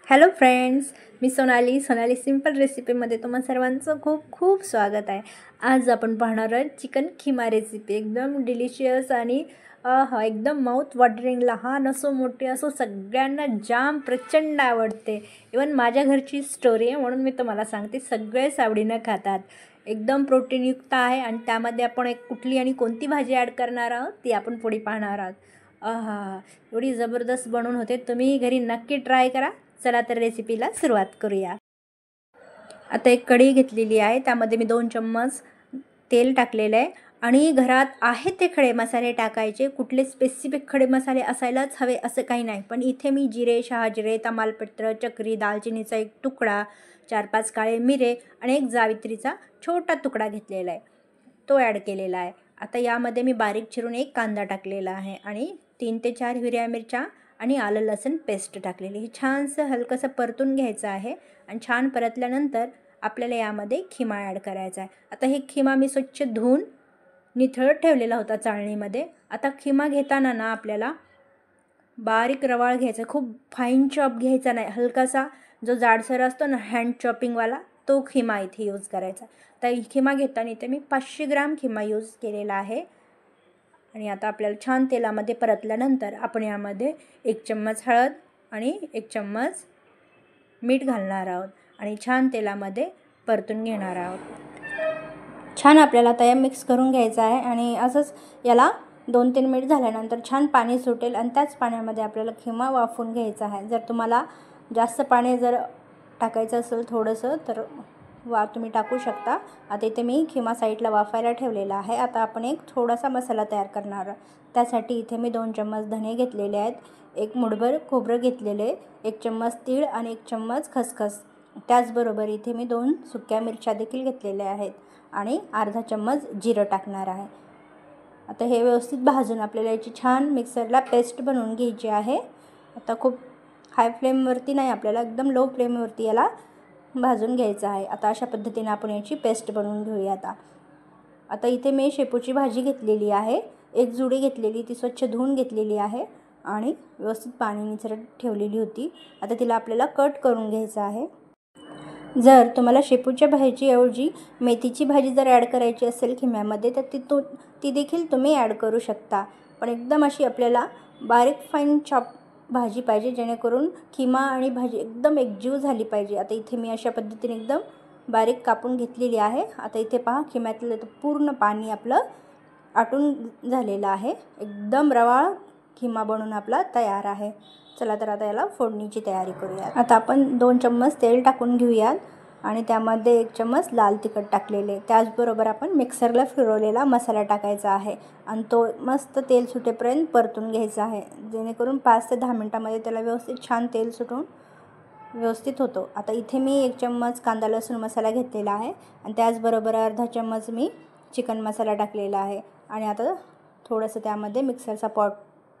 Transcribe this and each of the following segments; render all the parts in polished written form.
Hello friends, मी Sonali simple रेसिपीमध्ये तुम्हा सर्वांचं खूप खूप स्वागत आहे। आज आपण पाहणार आहोत चिकन खिमा रेसिपी। एकदम डिलिशियस आणि एकदम माउथ वॉटरिंग, लहान असो मोठे असो सगळ्यांना जाम प्रचंड आवडते। इवन माझ्या घरची स्टोरी आहे म्हणून मी तुम्हाला सांगते, सगळेच आवडीनं खातात। एकदम प्रोटीनयुक्त आहे आणि त्यामध्ये आपण एक कुठली आणि कोणती भाजी ॲड करणार आहोत ती आपण पुढे पाहणार आहोत। एवढी ज़बरदस्त बनवून होते, तुम्ही घरी नक्की ट्राय करा। चला तर रेसिपीला सुरुवात करूया। आता एक कढई घेतलेली आहे, त्यामध्ये मी 2 चम्मच तेल टाकलेलं आहे आणि घरात आहे ते खडे मसाले टाकायचे। कुठले स्पेसिफिक खडे मसाले असायलाच हवे असं काही नाही, पण इथे मी जिरे, शहाजिरे, तमालपत्र, चक्री, दालचिनीचा एक तुकडा, 4-5 काळे मिरे आणि एक जावित्रीचा छोटा तुकडा घेतलेला आहे, तो ॲड केलेला आहे। आता यामध्ये मी बारीक चिरून एक कांदा टाकलेला आहे आणि 3 ते 4 हिरव्या मिरच्या आणि आलं लसूण पेस्ट टाकलेली। हे छानसं हलकंसं परतून घ्यायचं आहे आणि छान परतल्यानंतर आपल्याला यामध्ये खिमा ॲड करायचा आहे। आता हे खिमा मी स्वच्छ धुवून निथळत ठेवलेला होता चाळणीमध्ये। आता खिमा घेताना ना आपल्याला बारीक रवाळ घ्यायचा, खूप फाईन चॉप घ्यायचा नाही, हलकासा जो जाडसर असतो ना हँड चॉपिंगवाला, तो खिमा इथे यूज करायचा। तर खिमा घेताना इथे मी 500 ग्राम खिमा यूज केलेला आहे आणि आता आपल्याला छान तेलामध्ये परतल्यानंतर आपण यामध्ये 1 चम्मच हळद आणि 1 चम्मच मीठ घालणार आहोत आणि छान तेलामध्ये परतून घेणार आहोत। छान आपल्याला आता मिक्स करून घ्यायचं आहे आणि असंच याला 2-3 मिनिट झाल्यानंतर छान पाणी सुटेल आणि त्याच पाण्यामध्ये आपल्याला खिमा वाफवून घ्यायचा आहे। जर तुम्हाला जास्त पाणी जर टाकायचं असेल थोडंसं तर तुम्ही टाकू शकता। आता इथे मी खिमा साईडला वाफायला ठेवलेला आहे। आता आपण एक थोडासा मसाला तयार करणार आहोत। त्यासाठी इथे मी 2 चम्मच धने घेतलेले आहेत, 1 मुठभर खोबरं घेतलेले, 1 चम्मच तीळ आणि 1 चम्मच खसखस। त्याचबरोबर इथे मी 2 सुक्या मिरच्या देखील घेतलेल्या आहेत आणि अर्धा चम्मच जिरं टाकणार आहे। आता हे व्यवस्थित भाजून आपल्याला याची छान मिक्सरला पेस्ट बनवून घ्यायची आहे। आता खूप हाय फ्लेमवरती नाही, आपल्याला एकदम लो फ्लेमवरती याला भाजून घ्यायचं आहे। आता अशा पद्धतीने आपण याची पेस्ट बनवून घेऊया। आता इथे मी शेपूची भाजी घेतलेली आहे, एक जुडी घेतलेली, ती स्वच्छ धुवून घेतलेली आहे आणि व्यवस्थित पाणी निचरत ठेवलेली होती। आता तिला आपल्याला कट करून घ्यायचं आहे। जर तुम्हाला शेपूच्या भाजीऐवजी मेथीची भाजी जर ॲड करायची असेल खिम्यामध्ये तर ती देखील तुम्ही ॲड करू शकता, पण एकदम अशी आपल्याला बारीक फाईन चॉप भाजी पाहिजे, जेणेकरून खिमा आणि भाजी एकदम एकजीव झाली पाहिजे। आता इथे मी अशा पद्धतीने एकदम बारीक कापून घेतलेली आहे। आता इथे पहा, खिम्यातलं पूर्ण पाणी आपलं आटून झालेलं आहे, एकदम रवाळ खिमा बनून आपला तयार आहे। चला तर आता याला फोडणीची तयारी करूया। आता आपण 2 चम्मच तेल टाकून घेऊयात आणि त्यामध्ये 1 चम्मच लाल तिखट टाकलेले, त्याचबरोबर आपण मिक्सरला फिरवलेला मसाला टाकायचा आहे आणि तो मस्त तेल सुटेपर्यंत परतून घ्यायचा आहे, जेणेकरून 5 ते 10 मिनटामध्ये त्याला व्यवस्थित छान तेल सुटून व्यवस्थित होतो। आता इथे मी 1 चम्मच कांदा लसूण मसाला घेतलेला आहे आणि त्याचबरोबर अर्धा चम्मच मी चिकन मसाला टाकलेला आहे आणि आता थोडंसं त्यामध्ये मिक्सरचा पॉट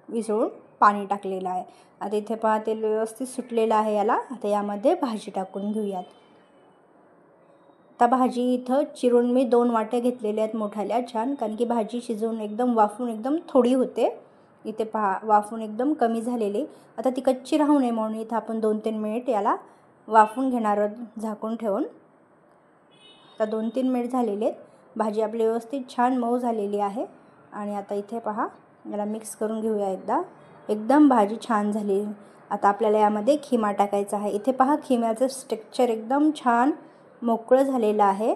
विसळून पाणी टाकलेलं आहे। आता इथे पहा तेल व्यवस्थित सुटलेलं आहे याला। आता यामध्ये भाजी टाकून घेऊयात। आता भाजी इथं चिरून मी 2 वाट्या घेतलेल्या आहेत मोठ्याल्या, छान, कारण की भाजी शिजवून एकदम वाफून एकदम थोडी होते। इथे पहा वाफून एकदम कमी झालेली, आता ती कच्ची राहू नये म्हणून इथं आपण 2-3 मिनिट याला वाफून घेणार आहोत झाकून ठेवून। आता 2-3 मिनिट झालेले आहेत, भाजी आपली व्यवस्थित छान मऊ झालेली आहे आणि आता इथे पहा याला मिक्स करून घेऊया एकदा, एकदम भाजी छान झाली। आता आपल्याला यामध्ये खिमा टाकायचा आहे। इथे पहा खिम्याचं स्ट्रक्चर एकदम छान मोकळं झालेलं आहे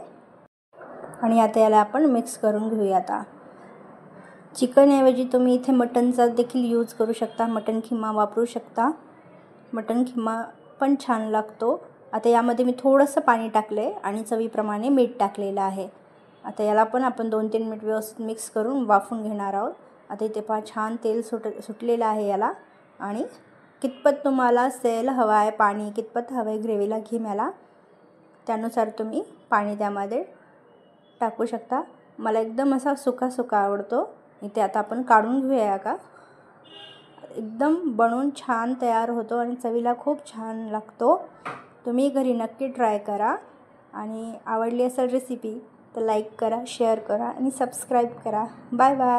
आणि आता याला आपण मिक्स करून घेऊया। आता चिकनऐवजी तुम्ही इथे मटनचा देखील यूज करू शकता, मटन खिमा वापरू शकता, मटन खिमा पण छान लागतो। आता यामध्ये मी थोडंसं पाणी टाकलं आहे आणि चवीप्रमाणे मीठ टाकलेलं आहे। आता याला पण आपण 2-3 मिनिट व्यवस्थित मिक्स करून वाफून घेणार आहोत। आता इथे पहा छान तेल सुटलेलं आहे याला आणि कितपत तुम्हाला सेल हवं आहे, पाणी कितपत हवं आहे ग्रेव्हीला खिम्याला, त्यानुसार तुम्ही पाणी त्यामध्ये टाकू शकता। मला एकदम असा सुका आवडतो। इथे आता आपण काढून घेऊया का, एकदम बनवून छान तयार होतो आणि चवीला खूप छान लागतो। तुम्ही घरी नक्की ट्राय करा आणि आवडली असेल रेसिपी तर लाईक करा, शेअर करा आणि सबस्क्राईब करा। Bye bye.